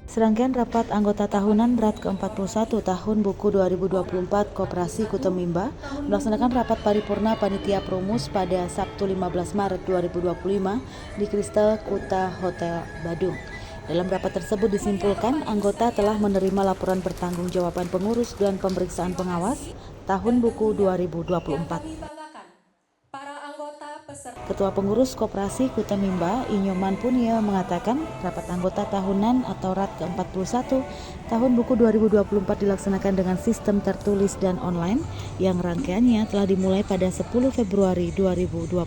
Serangkaian rapat anggota tahunan RAT ke-41 tahun buku 2024 Koperasi Kuta Mimba melaksanakan rapat paripurna panitia Promus pada Sabtu 15 Maret 2025 di Crystal Kuta Hotel Badung. Dalam rapat tersebut disimpulkan anggota telah menerima laporan pertanggungjawaban pengurus dan pemeriksaan pengawas tahun buku 2024. Ketua Pengurus Koperasi Kuta Mimba, Inyoman Punia mengatakan rapat anggota tahunan atau RAT ke-41 tahun buku 2024 dilaksanakan dengan sistem tertulis dan online yang rangkaiannya telah dimulai pada 10 Februari 2025.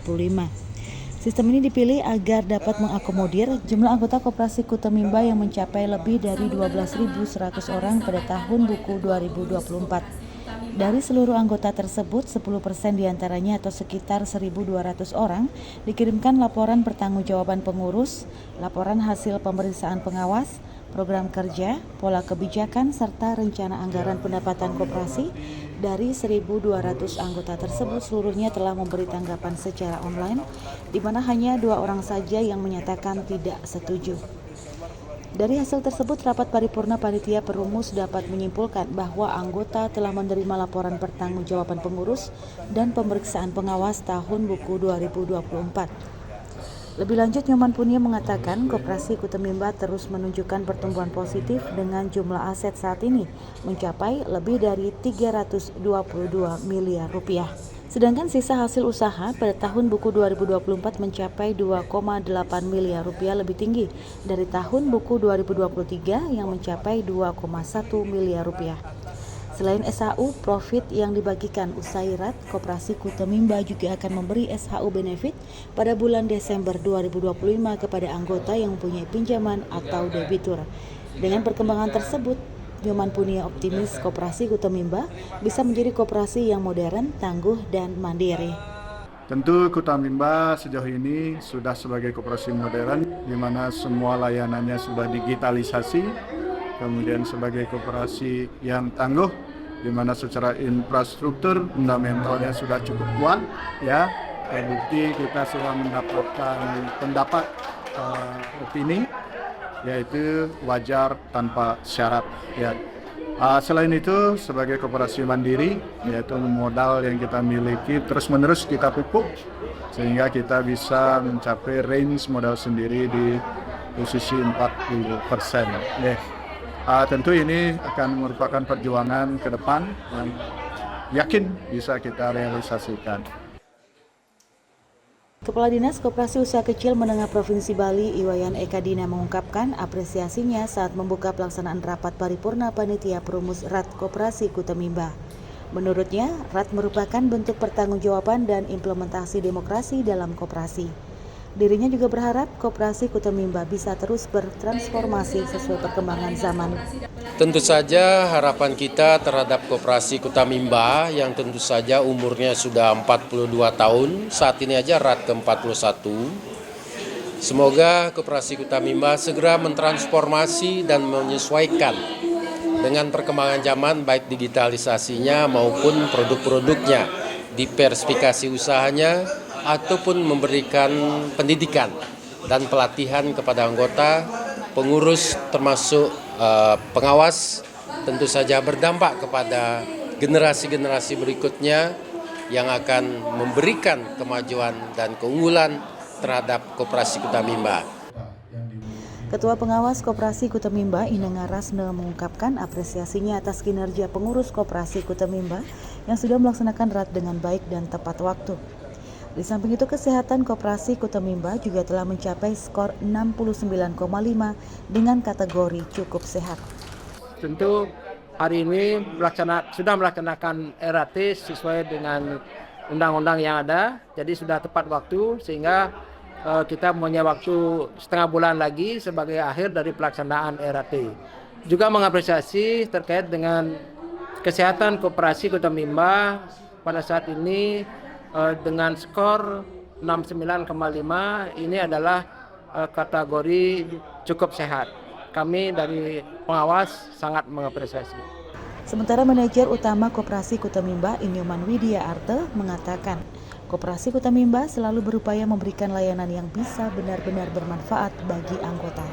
Sistem ini dipilih agar dapat mengakomodir jumlah anggota Koperasi Kuta Mimba yang mencapai lebih dari 12.100 orang pada tahun buku 2024. Dari seluruh anggota tersebut, 10% diantaranya atau sekitar 1.200 orang dikirimkan laporan pertanggungjawaban pengurus, laporan hasil pemeriksaan pengawas, program kerja, pola kebijakan, serta rencana anggaran pendapatan koperasi. Dari 1.200 anggota tersebut, seluruhnya telah memberi tanggapan secara online, di mana hanya 2 orang saja yang menyatakan tidak setuju. Dari hasil tersebut, rapat paripurna panitia perumus dapat menyimpulkan bahwa anggota telah menerima laporan pertanggungjawaban pengurus dan pemeriksaan pengawas tahun buku 2024. Lebih lanjut, Nyoman Punia mengatakan Koperasi Kuta Mimba terus menunjukkan pertumbuhan positif dengan jumlah aset saat ini mencapai lebih dari 322 miliar rupiah. Sedangkan sisa hasil usaha pada tahun buku 2024 mencapai 2,8 miliar rupiah, lebih tinggi dari tahun buku 2023 yang mencapai 2,1 miliar rupiah. Selain SHU profit yang dibagikan usai RAT, Koperasi Kuta Mimba juga akan memberi SHU benefit pada bulan Desember 2025 kepada anggota yang mempunyai pinjaman atau debitur. Dengan perkembangan tersebut, Nyoman Punia optimis Koperasi Kuta Mimba bisa menjadi koperasi yang modern, tangguh, dan mandiri. Tentu Kuta Mimba sejauh ini sudah sebagai koperasi modern, di mana semua layanannya sudah digitalisasi, kemudian sebagai koperasi yang tangguh, di mana secara infrastruktur fundamentalnya sudah cukup kuat, ya. Terbukti kita sudah mendapatkan pendapat opini, yaitu wajar tanpa syarat, ya. Selain itu, sebagai koperasi mandiri, yaitu modal yang kita miliki terus-menerus kita pupuk sehingga kita bisa mencapai range modal sendiri di posisi 40%. Ya. Tentu ini akan merupakan perjuangan ke depan yang yakin bisa kita realisasikan. Kepala Dinas Koperasi Usaha Kecil Menengah Provinsi Bali, Iwayan Eka Dina mengungkapkan apresiasinya saat membuka pelaksanaan rapat paripurna panitia perumus RAT Koperasi Kuta Mimba. Menurutnya, RAT merupakan bentuk pertanggungjawaban dan implementasi demokrasi dalam koperasi. Dirinya juga berharap Koperasi Kuta Mimba bisa terus bertransformasi sesuai perkembangan zaman. Tentu saja harapan kita terhadap Koperasi Kuta Mimba yang tentu saja umurnya sudah 42 tahun, saat ini aja RAT ke-41. Semoga Koperasi Kuta Mimba segera mentransformasi dan menyesuaikan dengan perkembangan zaman, baik digitalisasinya maupun produk-produknya, diversifikasi usahanya, ataupun memberikan pendidikan dan pelatihan kepada anggota, pengurus termasuk pengawas, tentu saja berdampak kepada generasi-generasi berikutnya yang akan memberikan kemajuan dan keunggulan terhadap Koperasi Kuta Mimba. Ketua Pengawas Koperasi Kuta Mimba, Inenga Rasne, mengungkapkan apresiasinya atas kinerja pengurus Koperasi Kuta Mimba yang sudah melaksanakan RAT dengan baik dan tepat waktu. Di samping itu, kesehatan Koperasi Kuta Mimba juga telah mencapai skor 69,5 dengan kategori cukup sehat. Tentu hari ini sudah melaksanakan RAT sesuai dengan undang-undang yang ada, jadi sudah tepat waktu sehingga kita punya waktu setengah bulan lagi sebagai akhir dari pelaksanaan RAT. Juga mengapresiasi terkait dengan kesehatan Koperasi Kuta Mimba pada saat ini dengan skor 69,5, ini adalah kategori cukup sehat. Kami dari pengawas sangat mengapresiasi. Sementara manajer utama Koperasi Kuta Mimba, Inyoman Widya Arte, mengatakan Koperasi Kuta Mimba selalu berupaya memberikan layanan yang bisa benar-benar bermanfaat bagi anggota.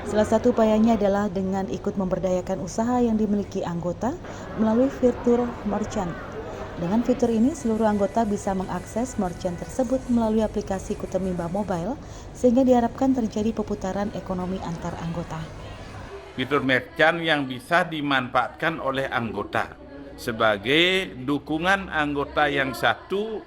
Salah satu upayanya adalah dengan ikut memberdayakan usaha yang dimiliki anggota melalui fitur merchant. Dengan fitur ini, seluruh anggota bisa mengakses merchant tersebut melalui aplikasi Kutamimba Mobile, sehingga diharapkan terjadi perputaran ekonomi antar anggota. Fitur merchant yang bisa dimanfaatkan oleh anggota sebagai dukungan anggota yang satu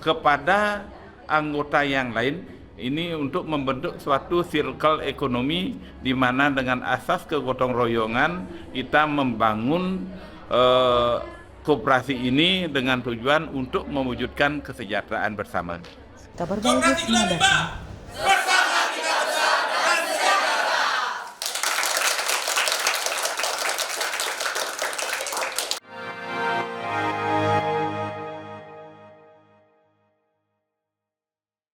kepada anggota yang lain. Ini untuk membentuk suatu circle ekonomi di mana dengan asas kegotong royongan kita membangun koperasi ini dengan tujuan untuk mewujudkan kesejahteraan bersama. Kabar Baik mengabarkan.